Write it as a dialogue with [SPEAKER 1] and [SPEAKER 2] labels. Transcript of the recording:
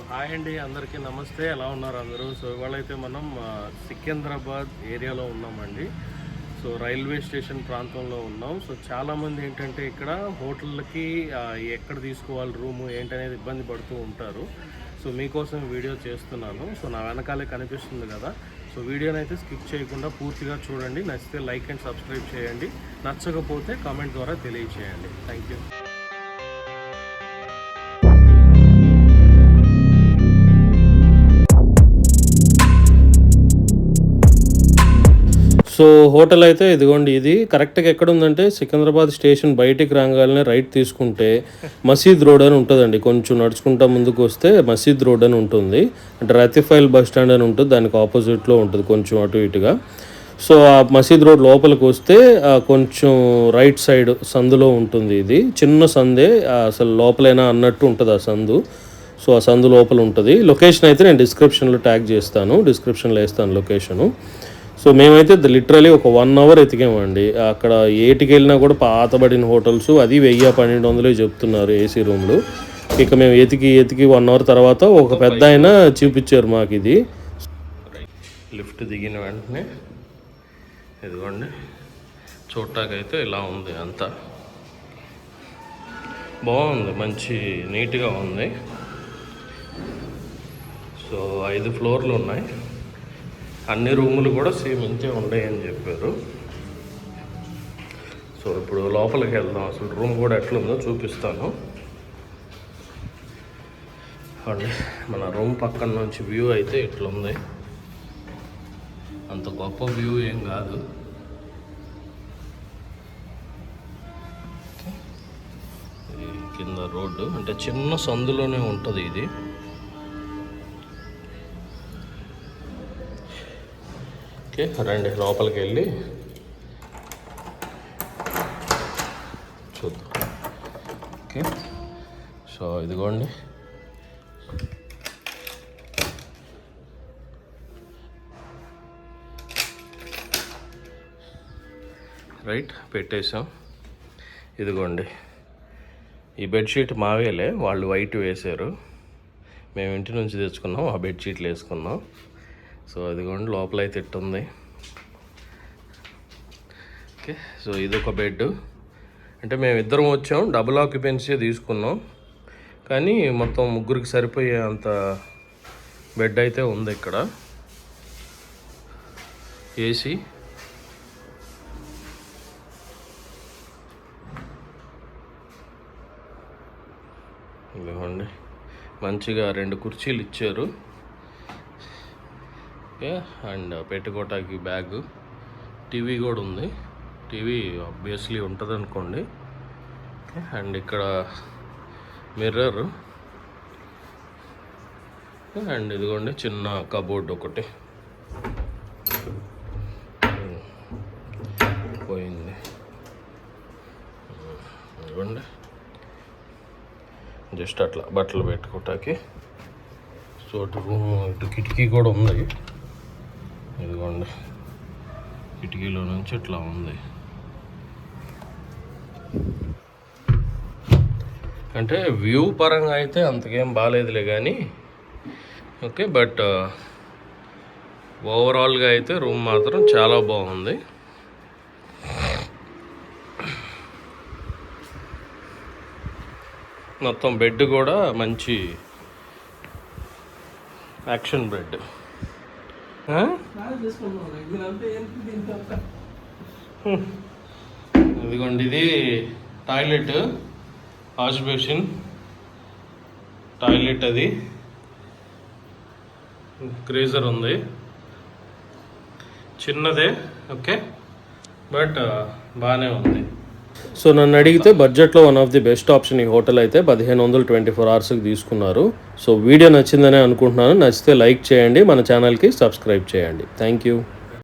[SPEAKER 1] Hi అండి, అందరికీ నమస్తే. ఎలా ఉన్నారు అందరూ? సో ఇవాళైతే మనం సికింద్రాబాద్ ఏరియాలో ఉన్నామండి. సో రైల్వే స్టేషన్ ప్రాంతంలో ఉన్నాం. సో చాలామంది ఏంటంటే ఇక్కడ హోటళ్ళకి ఎక్కడ తీసుకోవాలి రూము ఏంటనేది ఇబ్బంది పడుతూ ఉంటారు. సో మీకోసం వీడియో చేస్తున్నాను. సో నా వెనకాలే కనిపిస్తుంది కదా. సో వీడియోని అయితే స్కిప్ చేయకుండా పూర్తిగా చూడండి. నచ్చితే లైక్ అండ్ సబ్స్క్రైబ్ చేయండి. నచ్చకపోతే కామెంట్ ద్వారా తెలియచేయండి. Thank you. సో హోటల్ అయితే ఇదిగోండి. ఇది కరెక్ట్గా ఎక్కడ ఉందంటే సికింద్రాబాద్ స్టేషన్ బయటికి రాగానే రైట్ తీసుకుంటే మసీద్ రోడ్ అని ఉంటుందండి. కొంచెం నడుచుకుంటా ముందుకు వస్తే మసీద్ రోడ్ అని ఉంటుంది. అంటే రతిఫైల్ బస్ స్టాండ్ అని ఉంటుంది, దానికి ఆపోజిట్లో ఉంటుంది కొంచెం అటు ఇటుగా. సో ఆ మసీద్ రోడ్ లోపలికి వస్తే కొంచెం రైట్ సైడ్ సందులో ఉంటుంది. ఇది చిన్న సందే, అసలు లోపలైనా అన్నట్టు ఉంటుంది ఆ సందు. సో ఆ సందు లోపల ఉంటుంది. లొకేషన్ అయితే నేను డిస్క్రిప్షన్లో ట్యాగ్ చేస్తాను, డిస్క్రిప్షన్లో వేస్తాను లొకేషను. సో మేమైతే లిటరలీ ఒక 1 అవర్ ఎతికామండి. అక్కడ ఏటికి వెళ్ళినా కూడా పాతబడిన హోటల్స్, అది 1000-1200 చెప్తున్నారు ఏసీ రూమ్లు. ఇక మేము ఎతికి 1 అవర్ తర్వాత ఒక పెద్ద ఆయన చూపించారు మాకు ఇది. లిఫ్ట్ దిగిన వెంటనే ఇదిగోండి, చూడటాకైతే ఇలా ఉంది. అంతా బాగుంది, మంచి నీట్గా ఉంది. సో 5 ఫ్లోర్లు ఉన్నాయి. అన్ని రూములు కూడా సేమ్ ఇంతే ఉన్నాయని చెప్పారు. సో ఇప్పుడు లోపలికి వెళ్దాం, అసలు రూమ్ కూడా ఎట్లుందో చూపిస్తాను అండి. మన రూమ్ పక్కన నుంచి వ్యూ అయితే ఇట్లుంది. అంత గొప్ప వ్యూ ఏం కాదు. కింద రోడ్డు అంటే చిన్న సందులోనే ఉంటుంది ఇది. ఓకే రండి లోపలికి వెళ్ళి చూద్దాం. ఓకే సో ఇదిగోండి, రైట్ పెట్టేసాం. ఇదిగోండి, ఈ బెడ్షీట్ మావేలే, వాళ్ళు వైట్ వేశారు. మేము ఇంటి నుంచి తెచ్చుకున్నాం, ఆ బెడ్షీట్లు వేసుకున్నాం. సో ఇదిగోండి లోపలైతే ఇట్టుంది. ఓకే సో ఇదొక బెడ్. అంటే మేము ఇద్దరం వచ్చాం, డబుల్ ఆక్యుపెన్సీ తీసుకున్నాం, కానీ మొత్తం ముగ్గురికి సరిపోయే అంత బెడ్ అయితే ఉంది ఇక్కడ. ఏసీ, ఇదిగోండి మంచిగా 2 కుర్చీలు ఇచ్చారు. ఓకే అండ్ పెట్టుకోవటానికి బ్యాగ్, టీవీ కూడా ఉంది. టీవీ ఆబ్వియస్లీ ఉంటుంది అనుకోండి. ఓకే అండ్ ఇక్కడ మిర్రర్ అండ్ ఇదిగోండి చిన్న కబోర్డ్ ఒకటి పోయింది. ఇదిగోండి జస్ట్ అట్లా బట్టలు పెట్టుకోవటానికి చోటు. రూమ్ ఇటు కిటికీ కూడా ఉంది. ఇదిగోండి కిటికీలో నుంచి ఇట్లా ఉంది. అంటే వ్యూ పరంగా అయితే అంతకేం బాగాలేదులే కానీ ఓకే, బట్ ఓవరాల్గా అయితే రూమ్ మాత్రం చాలా బాగుంది. మొత్తం బెడ్ కూడా మంచి యాక్షన్ బెడ్. ఇదిగోండి, ఇది టాయిలెట్, వాష్ బేసిన్, టాయిలెట్, అది గ్రేజర్ ఉంది, చిన్నదే. ఓకే బట్ బాగానే ఉంది. సో నన్ను అడిగితే బడ్జెట్లో one of the best option ఈ హోటల్ అయితే 1500 24 అవర్స్కి తీసుకున్నారు. సో వీడియో నచ్చిందనే అనుకుంటున్నాను. నచ్చితే లైక్ చేయండి, మన ఛానల్కి సబ్స్క్రైబ్ చేయండి. Thank you.